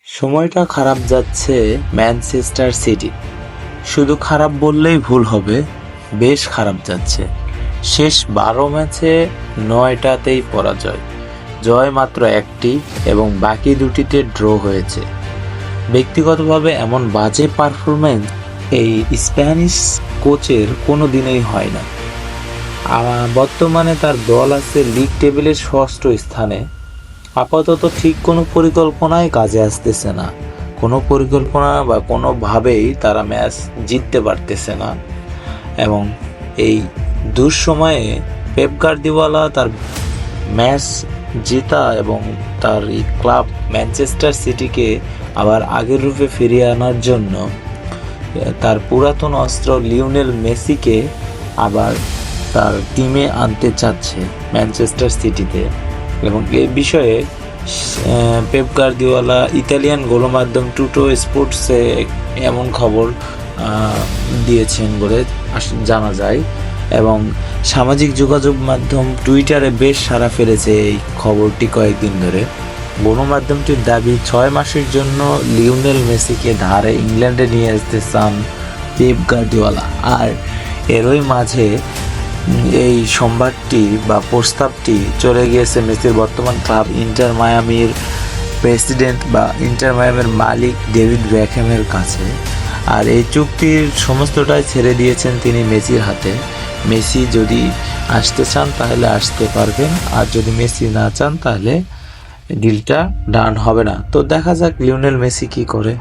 সময়টা খারাপ যাচ্ছে ম্যানচেস্টার সিটি। শুধু খারাপ বললেই ভুল হবে, বেশ খারাপ যাচ্ছে। শেষ 12 ম্যাচে 9টাতেই পরাজয়, জয় মাত্র একটি এবং বাকি দুটিতে ড্র হয়েছে। ব্যক্তিগতভাবে এমন বাজে পারফরম্যান্স এই স্প্যানিশ কোচের কোনো দিনই হয় না। বর্তমানে তার দল আছে লিগ টেবিলের 6ষ্ঠ স্থানে। আপাতত ঠিক কোনো পরিকল্পনাই কাজে আসতেছে না, কোনো পরিকল্পনা বা কোনোভাবেই তারা ম্যাচ জিততে পারতেছে না। এবং এই দুঃসময়ে পেপ গার্দিওলা তার ম্যাচ জেতা এবং তার এই ক্লাব ম্যানচেস্টার সিটিকে আবার আগের রূপে ফিরিয়ে আনার জন্য তার পুরাতন অস্ত্র লিওনেল মেসিকে আবার তার টিমে আনতে চাচ্ছে ম্যানচেস্টার সিটিতে। এবং এই বিষয়ে পেপ গার্দিওলা ইতালিয়ান গণমাধ্যম টুটো স্পোর্টসে এমন খবর দিয়েছেন বলে জানা যায়। এবং সামাজিক যোগাযোগ মাধ্যম টুইটারে বেশ সাড়া ফেলেছে এই খবরটি কয়েকদিন ধরে। গণমাধ্যমটির দাবি 6 মাসের জন্য লিওনেল মেসিকে ধারে ইংল্যান্ডে নিয়ে আসতে চান পেপ গার্দিওলা। আর এরই মাঝে এই সংবাদটি বা প্রস্তাবটি চলে গিয়েছে মেসির বর্তমান ক্লাব ইন্টার মায়ামির প্রেসিডেন্ট বা ইন্টার মায়ামির মালিক ডেভিড বেকহ্যামের কাছে। আর এই চুক্তির সমস্তটাই ছেড়ে দিয়েছেন তিনি মেসির হাতে। মেসি যদি আসতে চান তাহলে আসতে পারবেন, আর যদি মেসি না চান তাহলে ডিলটা ডান হবে না। তো দেখা যাক লিওনেল মেসি কি করে।